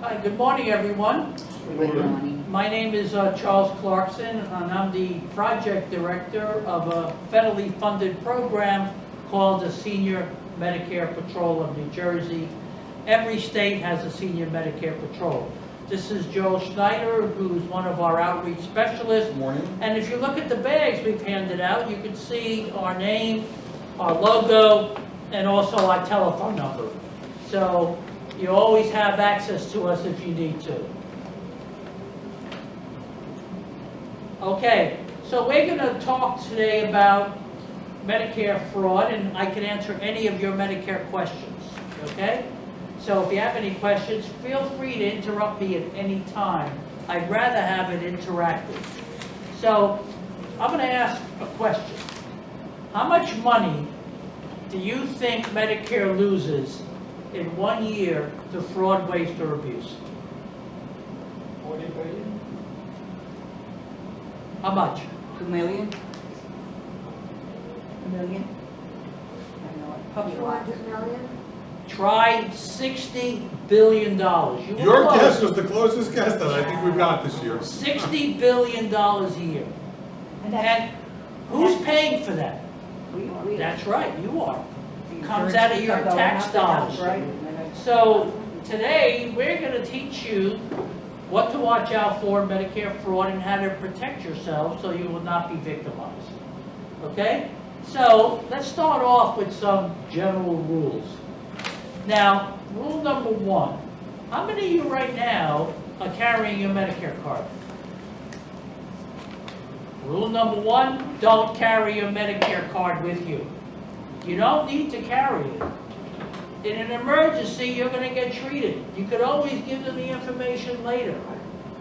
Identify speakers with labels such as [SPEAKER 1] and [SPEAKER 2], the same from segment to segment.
[SPEAKER 1] Hi, good morning, everyone.
[SPEAKER 2] Good morning.
[SPEAKER 1] My name is Charles Clarkson, and I'm the project director of a federally funded program called the Senior Medicare Patrol of New Jersey. Every state has a Senior Medicare Patrol. This is Joe Schneider, who's one of our outreach specialists.
[SPEAKER 3] Good morning.
[SPEAKER 1] And if you look at the bags we've handed out, you can see our name, our logo, and also our telephone number. So you always have access to us if you need to. Okay, so we're going to talk today about Medicare fraud, and I can answer any of your Medicare questions, okay? So if you have any questions, feel free to interrupt me at any time. I'd rather have it interactive. So I'm going to ask a question. How much money do you think Medicare loses in 1 year to fraud, waste, or abuse?
[SPEAKER 3] 40 billion?
[SPEAKER 1] How much?
[SPEAKER 2] 2 million? $1 million? I don't know what. Probably a lot.
[SPEAKER 4] 200 million?
[SPEAKER 1] Try $60 billion. You were
[SPEAKER 3] Your
[SPEAKER 1] close.
[SPEAKER 3] guess was the closest guess that I think we've got this year.
[SPEAKER 1] $60 billion a year. And who's paying for that?
[SPEAKER 2] We
[SPEAKER 1] That's right, you are.
[SPEAKER 2] the
[SPEAKER 1] Comes
[SPEAKER 2] insurance
[SPEAKER 1] out of
[SPEAKER 2] is
[SPEAKER 1] your
[SPEAKER 2] going
[SPEAKER 1] tax
[SPEAKER 2] up and up,
[SPEAKER 1] dollars.
[SPEAKER 2] Right?
[SPEAKER 1] So today, we're going to teach you what to watch out for in Medicare fraud and how to protect yourself so you will not be victimized. Okay? So let's start off with some general rules. Now, rule number 1. How many of you right now are carrying your Medicare card? Rule number 1, don't carry your Medicare card with you. You don't need to carry it. In an emergency, you're going to get treated. You could always give them the information later.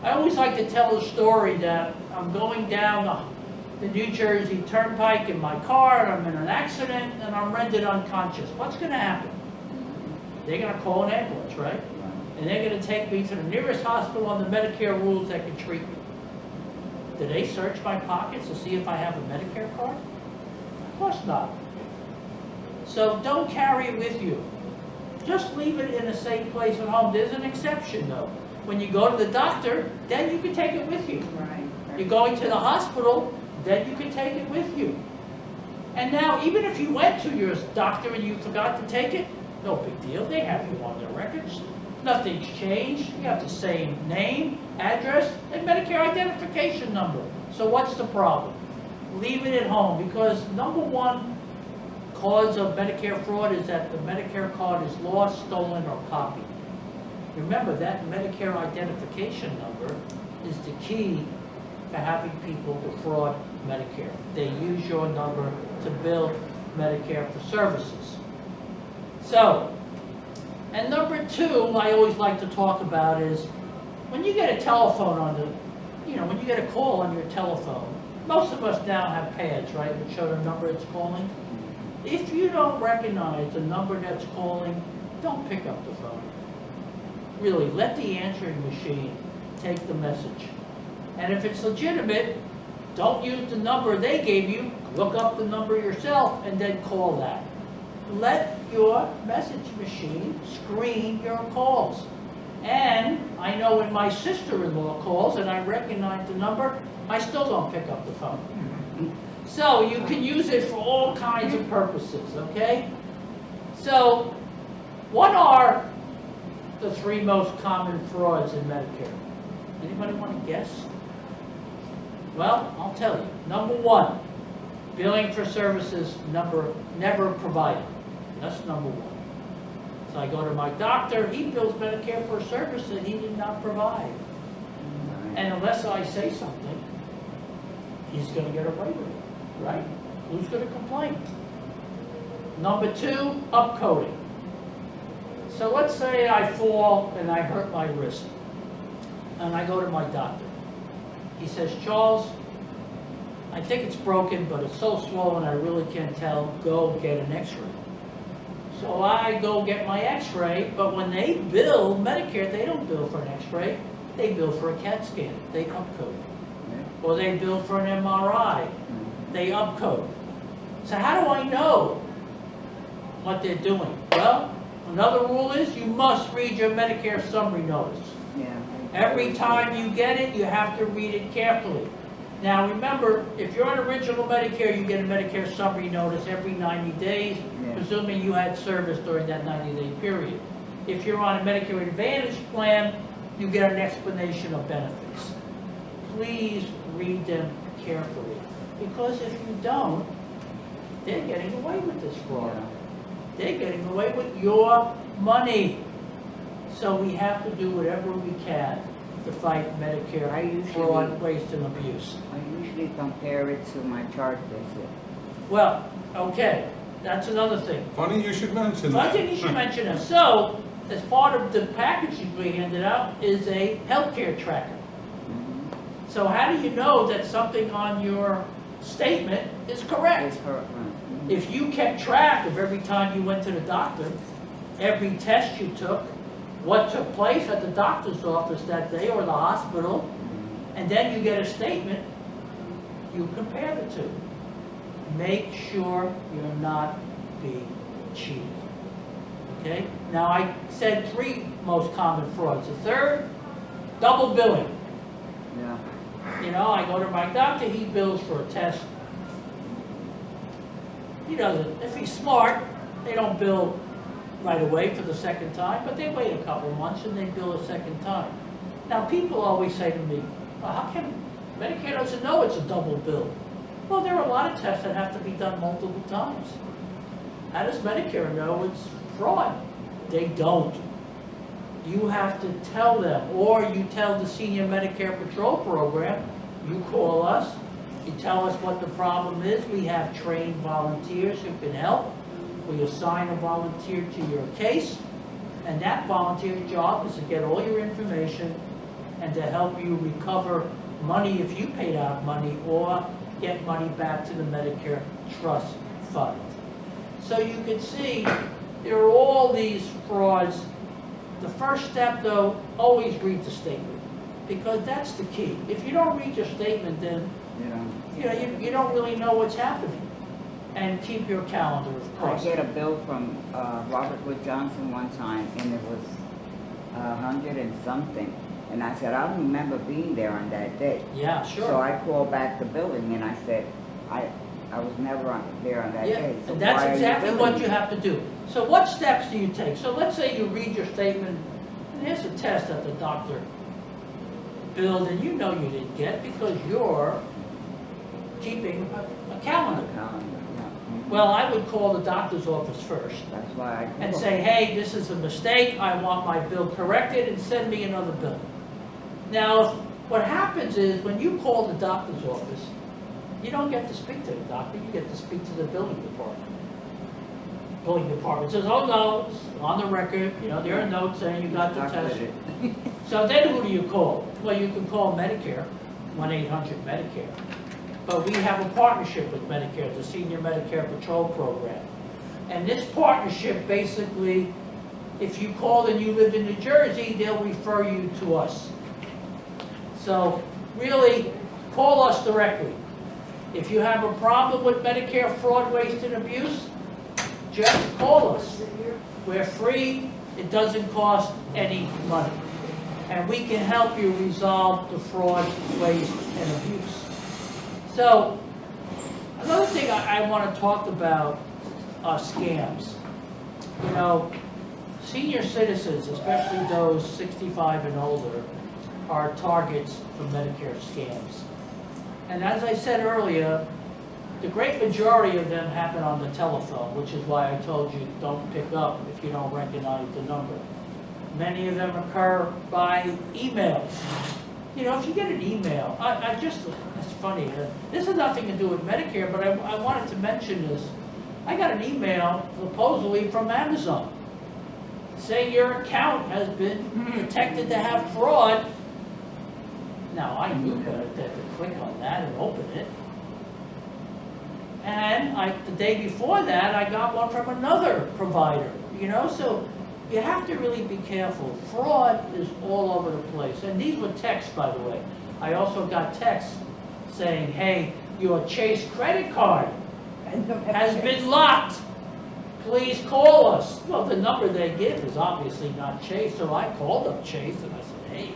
[SPEAKER 1] I always like to tell a story that I'm going down the New Jersey Turnpike in my car, and I'm in an accident, and I'm rendered unconscious. What's going to happen? They're going to call an ambulance, right? And they're going to take me to the nearest hospital on the Medicare rules that can treat me. Do they search my pockets to see if I have a Medicare card? Of course not. So don't carry it with you. Just leave it in a safe place at home. There's an exception though. When you go to the doctor, then you can take it with you.
[SPEAKER 2] Right.
[SPEAKER 1] You're going to the hospital, then you can take it with you. And now, even if you went to your doctor and you forgot to take it, no big deal. They have you on their records. Nothing's changed. You have the same name, address, and Medicare identification number. So what's the problem? Leave it at home, because number 1 cause of Medicare fraud is that the Medicare card is lost, stolen, or copied. Remember, that Medicare identification number is the key to having people defraud Medicare. They use your number to bill Medicare for services. So, and number 2, I always like to talk about is when you get a telephone on the, when you get a call on your telephone, most of us now have pads, right, which show the number it's calling. If you don't recognize the number that's calling, don't pick up the phone. Really, let the answering machine take the message. And if it's legitimate, don't use the number they gave you. Look up the number yourself and then call that. Let your message machine screen your calls. And I know when my sister-in-law calls and I recognize the number, I still don't pick up the phone. So you can use it for all kinds of purposes, okay? So what are the 3 most common frauds in Medicare? Anybody want to guess? Well, I'll tell you. Number 1, billing for services never provided. That's number 1. So I go to my doctor, he bills Medicare for a service that he did not provide. And unless I say something, he's going to get away with it, right? Who's going to complain? Number 2, upcoding. So let's say I fall and I hurt my wrist, and I go to my doctor. He says, Charles, I think it's broken, but it's so swollen I really can't tell. Go get an x-ray. So I go get my x-ray, but when they bill Medicare, they don't bill for an x-ray. They bill for a CAT scan. They upcode. Or they bill for an MRI. They upcode. So how do I know what they're doing? Well, Another rule is you must read your Medicare summary notice.
[SPEAKER 2] Yeah.
[SPEAKER 1] Every time you get it, you have to read it carefully. Now remember, if you're on original Medicare, you get a Medicare summary notice every 90 days,
[SPEAKER 2] Yeah.
[SPEAKER 1] presuming you had service during that 90-day period. If you're on a Medicare Advantage plan, you get an explanation of benefits. Please read them carefully, because if you don't, they're getting away with this fraud.
[SPEAKER 2] Yeah.
[SPEAKER 1] They're getting away with your money. So we have to do whatever we can to fight
[SPEAKER 2] I
[SPEAKER 1] Medicare
[SPEAKER 2] usually-
[SPEAKER 1] fraud, waste, and abuse.
[SPEAKER 2] I usually compare it to my chart visit.
[SPEAKER 1] Well, okay, that's another thing.
[SPEAKER 3] Funny you should mention
[SPEAKER 1] So I
[SPEAKER 3] that.
[SPEAKER 1] think you should mention it. So, as part of the package we handed out is a healthcare tracker.
[SPEAKER 2] Mhm.
[SPEAKER 1] So how do you know that something on your statement is correct?
[SPEAKER 2] It's her, mhm.
[SPEAKER 1] If you kept track of every time you went to the doctor, every test you took, what took place at the doctor's office that day or the hospital,
[SPEAKER 2] Mhm.
[SPEAKER 1] and then you get a statement, you compare the two. Make sure you're not being cheated. Okay? Now I said 3 most common frauds. The third, double billing.
[SPEAKER 2] Yeah.
[SPEAKER 1] You know, I go to my doctor, he bills for a test. He doesn't, if he's smart, they don't bill right away for the second time, but they wait a couple months and they bill a second time. Now, people always say to me, well, how come Medicare doesn't know it's a double bill? Well, there are a lot of tests that have to be done multiple times. How does Medicare know it's fraud? They don't. You have to tell them, or you tell the Senior Medicare Patrol Program, you call us, you tell us what the problem is, we have trained volunteers who can help. We assign a volunteer to your case, and that volunteer's job is to get all your information and to help you recover money if you paid out money, or get money back to the Medicare Trust Fund. So you can see there are all these frauds. The first step, though, always read the statement, because that's the key. If you don't read your statement, then
[SPEAKER 2] Yeah.
[SPEAKER 1] you don't really know what's happening. And keep your calendar, of
[SPEAKER 2] I
[SPEAKER 1] course.
[SPEAKER 2] get a bill from Robert Wood Johnson one time, and it was 100 and something. And I said, I don't remember being there on that day.
[SPEAKER 1] Yeah,
[SPEAKER 2] So
[SPEAKER 1] sure.
[SPEAKER 2] I called back the building and I said, I was never there on that
[SPEAKER 1] Yeah,
[SPEAKER 2] day. So
[SPEAKER 1] and that's
[SPEAKER 2] why are
[SPEAKER 1] exactly
[SPEAKER 2] billing
[SPEAKER 1] what
[SPEAKER 2] me?
[SPEAKER 1] you have to do. So what steps do you take? So let's say you read your statement, and here's a test that the doctor billed, and you know you didn't get because you're keeping a calendar.
[SPEAKER 2] Calendar, yeah. Mhm.
[SPEAKER 1] Well, I would call the doctor's office first
[SPEAKER 2] That's why I
[SPEAKER 1] and
[SPEAKER 2] called.
[SPEAKER 1] say, hey, this is a mistake, I want my bill corrected, and send me another bill. Now, what happens is, when you call the doctor's office, you don't get to speak to the doctor, you get to speak to the billing department. Billing department says, oh no, it's on the record, you know, there are notes saying you got the
[SPEAKER 2] Stuck
[SPEAKER 1] test.
[SPEAKER 2] with it.
[SPEAKER 1] So then who do you call? Well, you can call Medicare, 1-800-MEDICARE. But we have a partnership with Medicare, the Senior Medicare Patrol Program. And this partnership, basically, if you called and you lived in New Jersey, they'll refer you to us. So really, call us directly. If you have a problem with Medicare fraud, waste, and abuse, just call us. We're free, it doesn't cost any money. And we can help you resolve the fraud, waste, and abuse. So, another thing I want to talk about are scams. You know, senior citizens, especially those 65 and older, are targets for Medicare scams. And as I said earlier, the great majority of them happen on the telephone, which is why I told you don't pick up if you don't recognize the number. Many of them occur by emails. You know, if you get an email, it's funny, this has nothing to do with Medicare, but I wanted to mention this. I got an email supposedly from Amazon saying your account has been detected to have fraud. Now, I knew better than to click on that and open it. And the day before that, I got one from another provider, you know, so you have to really be careful. Fraud is all over the place. And these were texts, by the way. I also got texts saying, hey, your Chase credit card has been locked. please call us. Well, the number they give is obviously not Chase, so I called up Chase and I said, hey,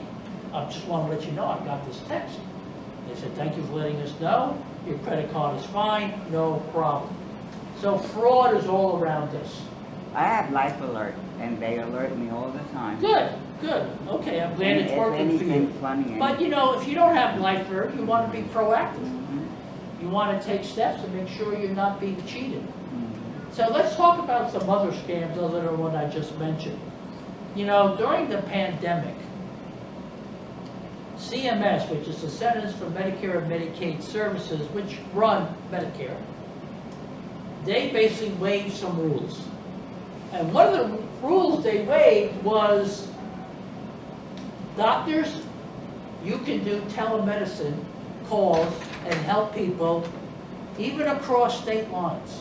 [SPEAKER 1] I just want to let you know I got this text. They said, thank you for letting us know. Your credit card is fine, no problem. So fraud is all around us.
[SPEAKER 2] I have Life Alert, and they alert me all the time.
[SPEAKER 1] Good, good. Okay, I'm glad it's working for you.
[SPEAKER 2] Anything funny.
[SPEAKER 1] But you know, if you don't have Life Alert, you want to be proactive.
[SPEAKER 2] Mhm.
[SPEAKER 1] You want to take steps to make sure you're not being cheated.
[SPEAKER 2] Mhm.
[SPEAKER 1] So let's talk about some other scams other than what I just mentioned. You know, during the pandemic, CMS, which is the Centers for Medicare and Medicaid Services, which run Medicare, they basically waived some rules. And one of the rules they waived was doctors, you can do telemedicine calls and help people even across state lines.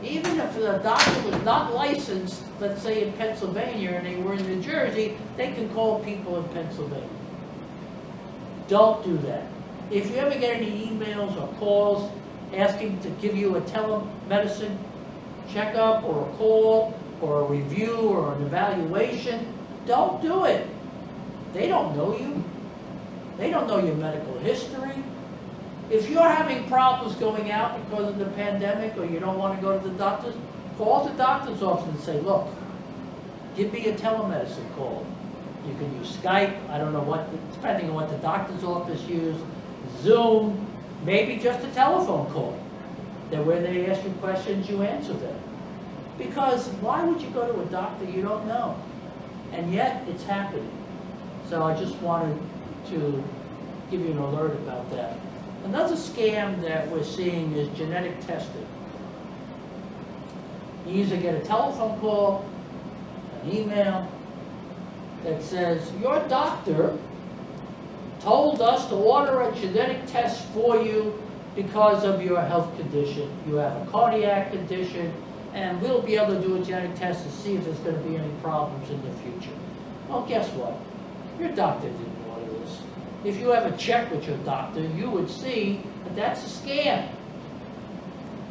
[SPEAKER 1] Even if the doctor was not licensed, let's say in Pennsylvania, and they were in New Jersey, they can call people in Pennsylvania. Don't do that. If you ever get any emails or calls asking to give you a telemedicine checkup or a call or a review or an evaluation, don't do it. They don't know you. They don't know your medical history. If you're having problems going out because of the pandemic or you don't want to go to the doctors, call the doctor's office and say, look, give me a telemedicine call. You can use Skype, I don't know what, depending on what the doctor's office use, Zoom, maybe just a telephone call. That where they ask you questions, you answer them. Because why would you go to a doctor you don't know? And yet, it's happening. So I just wanted to give you an alert about that. Another scam that we're seeing is genetic testing. You either get a telephone call, an email, that says, your doctor told us to order a genetic test for you because of your health condition. You have a cardiac condition, and we'll be able to do a genetic test to see if there's going to be any problems in the future. Well, guess what? Your doctor didn't order this. If you have a check with your doctor, you would see that that's a scam.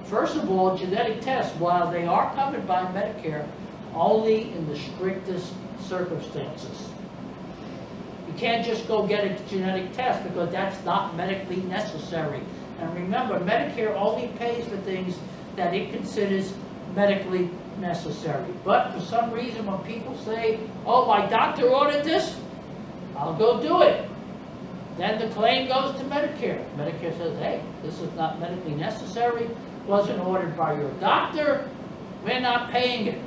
[SPEAKER 1] First of all, genetic tests, while they are covered by Medicare, only in the strictest circumstances. You can't just go get a genetic test because that's not medically necessary. And remember, Medicare only pays for things that it considers medically necessary. But for some reason, when people say, oh, my doctor ordered this, I'll go do it. Then the claim goes to Medicare. Medicare says, hey, this is not medically necessary, wasn't ordered by your doctor, we're not paying it.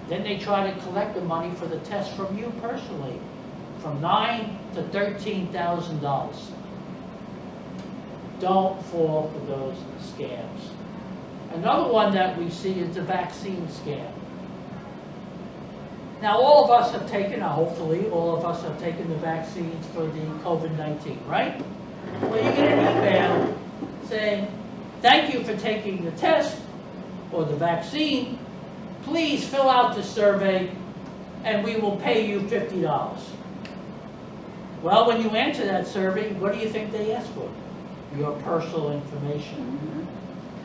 [SPEAKER 1] Then they try to collect the money for the test from you personally, from $9,000 to $13,000. Don't fall for those scams. Another one that we see is the vaccine scam. Now, all of us have taken, hopefully, all of us have taken the vaccines for the COVID-19, right? Well, you get an email saying, thank you for taking the test or the vaccine. Please fill out the survey and we will pay you $50. Well, when you answer that survey, what do you think they ask for? Your personal information.
[SPEAKER 2] Mhm.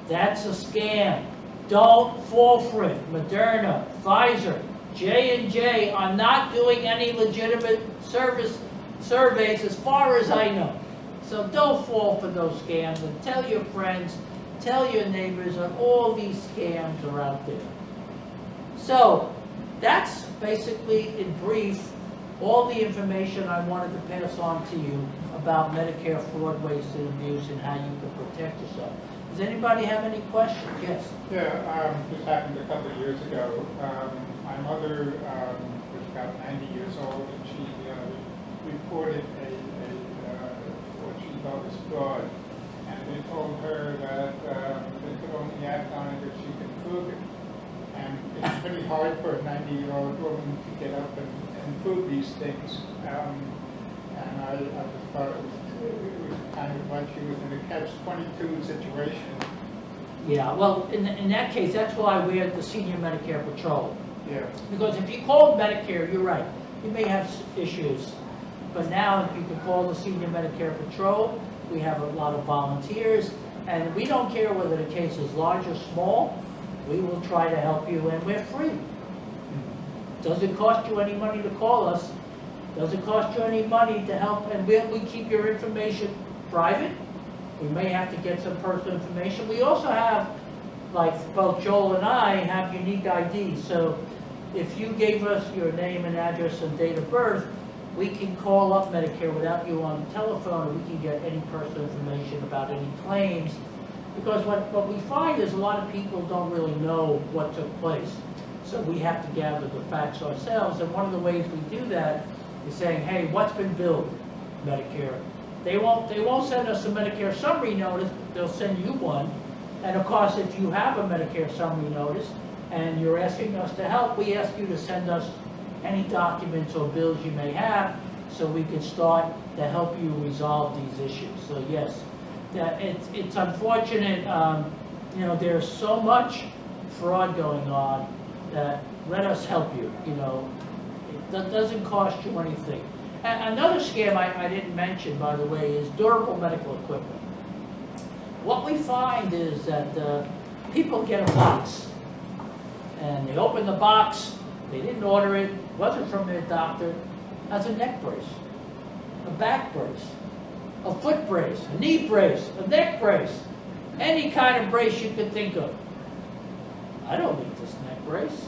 [SPEAKER 1] That's a scam. Don't fall for it. Moderna, Pfizer, J&J are not doing any legitimate surveys as far as I know. So don't fall for those scams, and tell your friends, tell your neighbors that all these scams are out there. So that's basically, in brief, all the information I wanted to pass on to you about Medicare fraud, waste, and abuse and how you can protect yourself. Does anybody have any questions? Yes.
[SPEAKER 4] Yeah, this happened a couple of years ago. My mother was about 90 years old, and she reported what she thought was fraud. And they told her that they could only act on it if she could prove it. And it's pretty hard for a 90-year-old woman to get up and prove these things. And I just thought it was kind of like she was in a catch-22 situation.
[SPEAKER 1] Yeah, well, in that case, that's why we're the Senior Medicare Patrol.
[SPEAKER 4] Yeah.
[SPEAKER 1] Because if you call Medicare, you're right, you may have issues. But now, if you can call the Senior Medicare Patrol, we have a lot of volunteers, and we don't care whether the case is large or small. we will try to help you, and we're free. Doesn't cost you any money to call us, doesn't cost you any money to help, and we keep your information private. We may have to get some personal information. We also have, like both Joel and I have unique IDs, so if you gave us your name and address and date of birth, we can call up Medicare without you on the telephone, and we can get any personal information about any claims. Because what we find is a lot of people don't really know what took place. So we have to gather the facts ourselves, and one of the ways we do that is saying, hey, what's been billed, Medicare? They won't send us a Medicare summary notice, they'll send you one. And of course, if you have a Medicare summary notice and you're asking us to help, we ask you to send us any documents or bills you may have so we can start to help you resolve these issues. So yes, that it's unfortunate, you know, there's so much fraud going on that let us help you, you know. It doesn't cost you anything. And another scam I didn't mention, by the way, is durable medical equipment. What we find is that people get a box, and they open the box, they didn't order it, wasn't from their doctor, has a neck brace, a back brace, a foot brace, a knee brace, a neck brace, any kind of brace you could think of. I don't need this neck brace.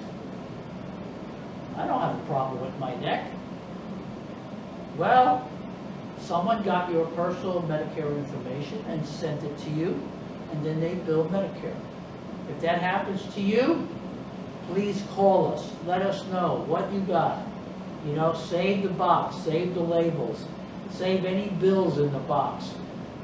[SPEAKER 1] I don't have a problem with my neck. Well, someone got your personal Medicare information and sent it to you, and then they bill Medicare. If that happens to you, please call us. Let us know what you got. You know, save the box, save the labels, save any bills in the box.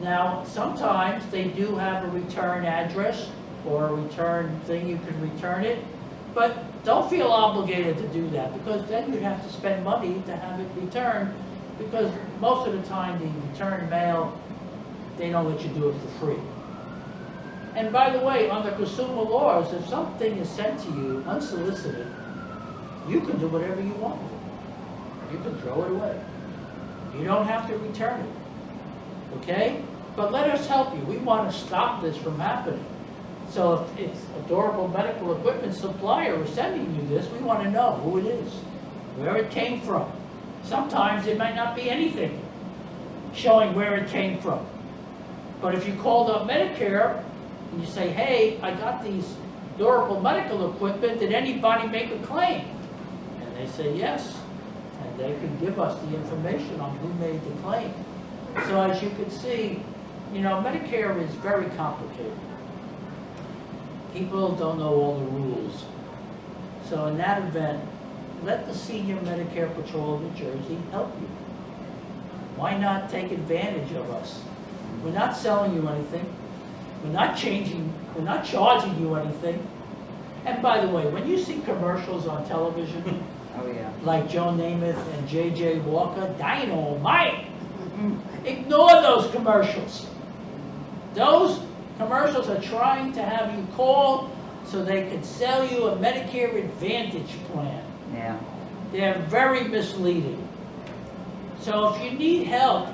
[SPEAKER 1] Now, sometimes they do have a return address or a return thing you can return it, but don't feel obligated to do that, because then you'd have to spend money to have it returned, because most of the time the return mail, they don't let you do it for free. And by the way, under consumer laws, if something is sent to you unsolicited, you can do whatever you want with it. You can throw it away. You don't have to return it. Okay? But let us help you. We want to stop this from happening. So if it's a durable medical equipment supplier who's sending you this, we want to know who it is, where it came from. Sometimes it might not be anything showing where it came from. But if you called up Medicare and you say, hey, I got these durable medical equipment, did anybody make a claim? And they say yes. And they can give us the information on who made the claim. So as you can see, you know, Medicare is very complicated. People don't know all the rules. So in that event, let the Senior Medicare Patrol of New Jersey help you. Why not take advantage of us? We're not selling you anything. We're not charging you anything. And by the way, when you see commercials on television,
[SPEAKER 2] Oh, yeah.
[SPEAKER 1] like Joe Namath and J.J. Walker, dynamite! Ignore those commercials. Those commercials are trying to have you call so they can sell you a Medicare Advantage plan.
[SPEAKER 2] Yeah.
[SPEAKER 1] They're very misleading. So if you need help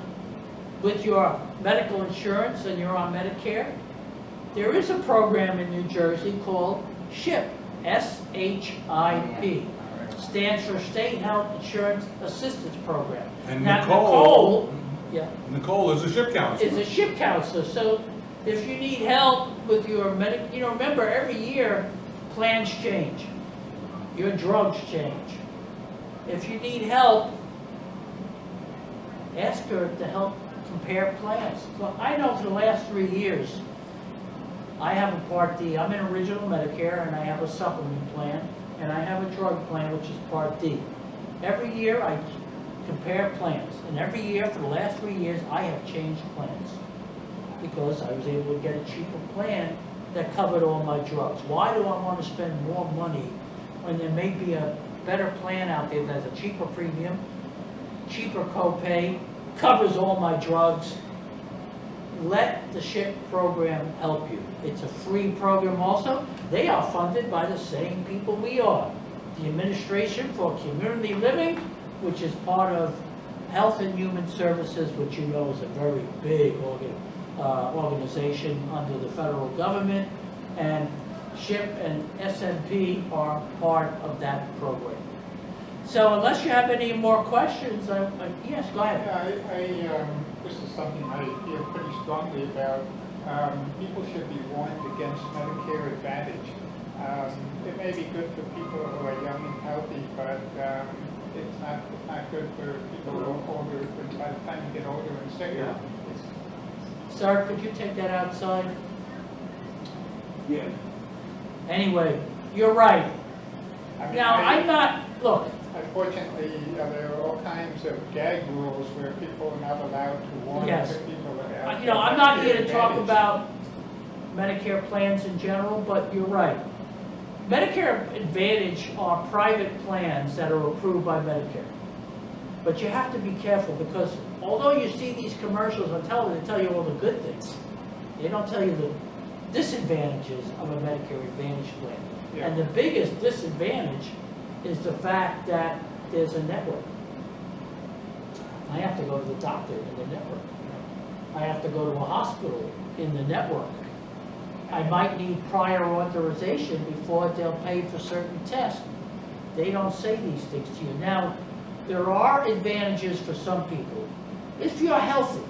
[SPEAKER 1] with your medical insurance and you're on Medicare, there is a program in New Jersey called SHIP, S-H-I-P. Stands for State Health Insurance Assistance Program.
[SPEAKER 3] And
[SPEAKER 1] Now,
[SPEAKER 3] Nicole
[SPEAKER 1] yeah,
[SPEAKER 3] Nicole is a ship counselor.
[SPEAKER 1] is a SHIP counselor. So if you need help with your you know, remember every year plans change. Your drugs change. If you need help, ask her to help compare plans. So I know for the last 3 years, I have a Part D. I'm in original Medicare, and I have a supplement plan, and I have a drug plan, which is Part D. Every year, I compare plans, and every year for the last 3 years, I have changed plans because I was able to get a cheaper plan that covered all my drugs. Why do I want to spend more money when there may be a better plan out there that has a cheaper premium, cheaper copay, covers all my drugs? Let the SHIP program help you. It's a free program also. They are funded by the same people we are. The Administration for Community Living, which is part of Health and Human Services, which you know is a very big organization under the federal government. And SHIP and SMP are part of that program. So unless you have any more questions, yes, go ahead.
[SPEAKER 4] Yeah, this is something I feel pretty strongly about. People should be warned against Medicare Advantage. It may be good for people who are young and healthy, but it's not good for people who are older. By the time you get older and sicker,
[SPEAKER 1] Yeah. Sir, could you take that outside?
[SPEAKER 5] Yeah.
[SPEAKER 1] Anyway, you're right.
[SPEAKER 4] I mean,
[SPEAKER 1] Now, I'm not, look,
[SPEAKER 4] Unfortunately, there are all kinds of gag rules where people are not allowed to warn
[SPEAKER 1] Yes.
[SPEAKER 4] other people about.
[SPEAKER 1] you know, I'm not here to
[SPEAKER 4] Medicare
[SPEAKER 1] talk
[SPEAKER 4] Advantage.
[SPEAKER 1] about Medicare plans in general, but you're right. Medicare Advantage are private plans that are approved by Medicare. But you have to be careful because although you see these commercials on television, they tell you all the good things. They don't tell you the disadvantages of a Medicare Advantage plan.
[SPEAKER 4] Yeah.
[SPEAKER 1] And the biggest disadvantage is the fact that there's a network. I have to go to the doctor in the network. I have to go to a hospital in the network. I might need prior authorization before they'll pay for certain tests. They don't say these things to you. Now, there are advantages for some people. If you're healthy,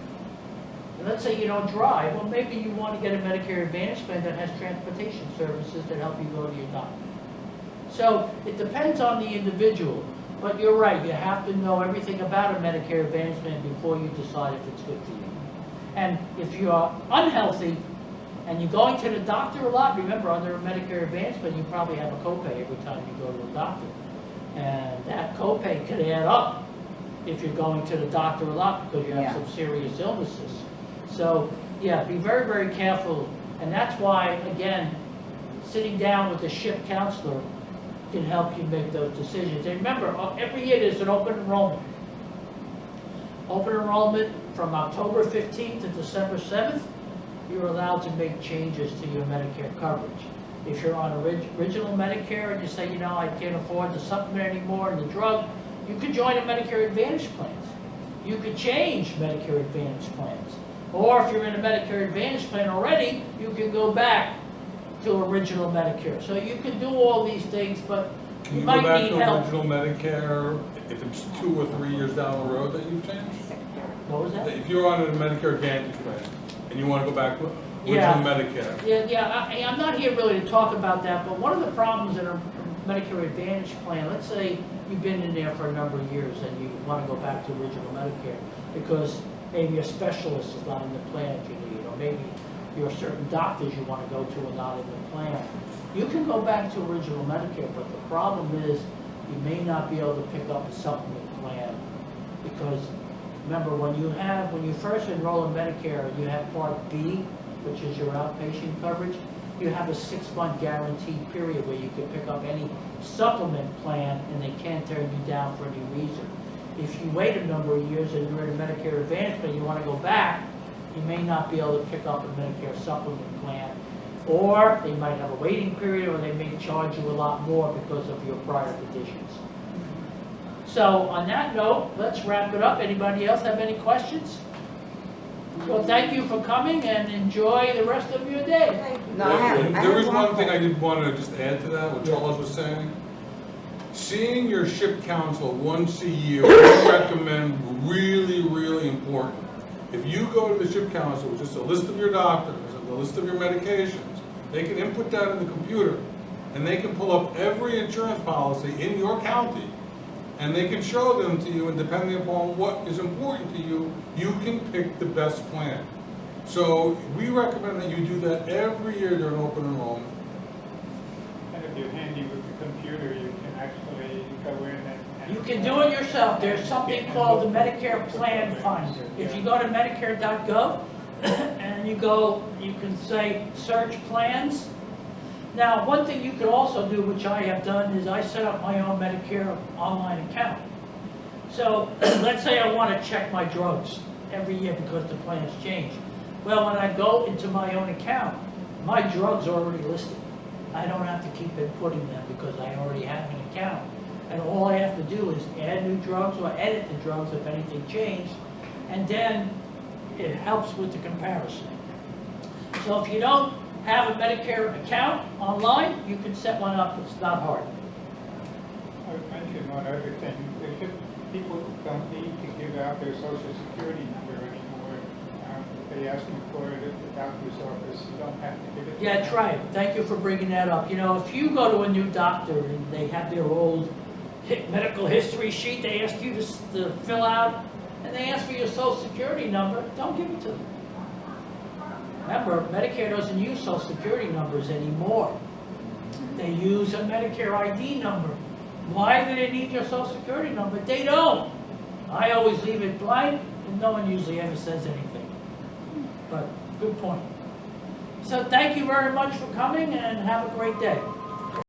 [SPEAKER 1] and let's say you don't drive, well, maybe you want to get a Medicare Advantage plan that has transportation services that help you go to your doctor. So it depends on the individual. But you're right, you have to know everything about a Medicare Advantage plan before you decide if it's good for you. And if you're unhealthy and you're going to the doctor a lot, remember under a Medicare Advantage plan, you probably have a copay every time you go to a doctor. And that copay could add up if you're going to the doctor a lot because you have some serious illnesses. So yeah, be very, very careful. And that's why, again, sitting down with a SHIP counselor can help you make those decisions. And remember, every year there's an open enrollment. Open enrollment from October 15th to December 7th, you're allowed to make changes to your Medicare coverage. If you're on original Medicare and you say, you know, I can't afford the supplement anymore and the drug, you could join a Medicare Advantage plans. You could change Medicare Advantage plans. Or if you're in a Medicare Advantage plan already, you can go back to original Medicare. So you can do all these things, but
[SPEAKER 3] Can
[SPEAKER 1] you
[SPEAKER 3] you go
[SPEAKER 1] might
[SPEAKER 3] back
[SPEAKER 1] need
[SPEAKER 3] to
[SPEAKER 1] help.
[SPEAKER 3] original Medicare if it's 2 or 3 years down the road that you've changed?
[SPEAKER 1] What was that?
[SPEAKER 3] If you're on a Medicare Advantage plan and you want to go back to
[SPEAKER 1] Yeah.
[SPEAKER 3] original Medicare,
[SPEAKER 1] Yeah, I'm not here really to talk about that, but one of the problems in a Medicare Advantage plan, let's say you've been in there for a number of years and you want to go back to original Medicare because maybe a specialist is not in the plan that you need, or maybe your certain doctors you want to go to are not in the plan. You can go back to original Medicare, but the problem is you may not be able to pick up a supplement plan because remember when you first enroll in Medicare, you have Part B, which is your outpatient coverage. You have a 6-month guaranteed period where you can pick up any supplement plan and they can't turn you down for any reason. If you wait a number of years and you're in a Medicare Advantage plan, you want to go back, you may not be able to pick up a Medicare supplement plan. Or they might have a waiting period, or they may charge you a lot more because of your prior conditions. So on that note, let's wrap it up. Anybody else have any questions? Well, thank you for coming and enjoy the rest of your day.
[SPEAKER 2] No, I
[SPEAKER 3] there
[SPEAKER 2] have
[SPEAKER 3] is one thing I
[SPEAKER 2] question.
[SPEAKER 3] did want to just add to that, what Charles was saying. Seeing your SHIP counsel once a year, we recommend really, really important. If you go to the SHIP counsel with just a list of your doctors and a list of your medications, they can input that in the computer and they can pull up every insurance policy in your county and they can show them to you, and depending upon what is important to you, you can pick the best plan. So we recommend that you do that every year during open enrollment.
[SPEAKER 4] And if you're handy with the computer, you can actually go in and.
[SPEAKER 1] You can do it yourself. There's something called the Medicare Plan Finder. If you go to medicare.gov and you can say search plans. Now, one thing you could also do, which I have done, is I set up my own Medicare online account. So let's say I want to check my drugs every year because the plans change. Well, when I go into my own account, my drugs are already listed. I don't have to keep inputting them because I already have an account. And all I have to do is add new drugs or edit the drugs if anything changed. And then it helps with the comparison. So if you don't have a Medicare account online, you can set one up, it's not hard.
[SPEAKER 4] I would mention one other thing. People don't need to give out their social security number anymore. If they ask you for it at the doctor's office, you don't have to give it.
[SPEAKER 1] Yeah, that's right. Thank you for bringing that up. You know, if you go to a new doctor and they have their old medical history sheet they ask you to fill out, and they ask for your social security number, don't give it to them. Remember, Medicare doesn't use social security numbers anymore. They use a Medicare ID number. Why do they need your social security number? They don't. I always leave it blank, and no one usually ever says anything. But good point. So thank you very much for coming, and have a great day.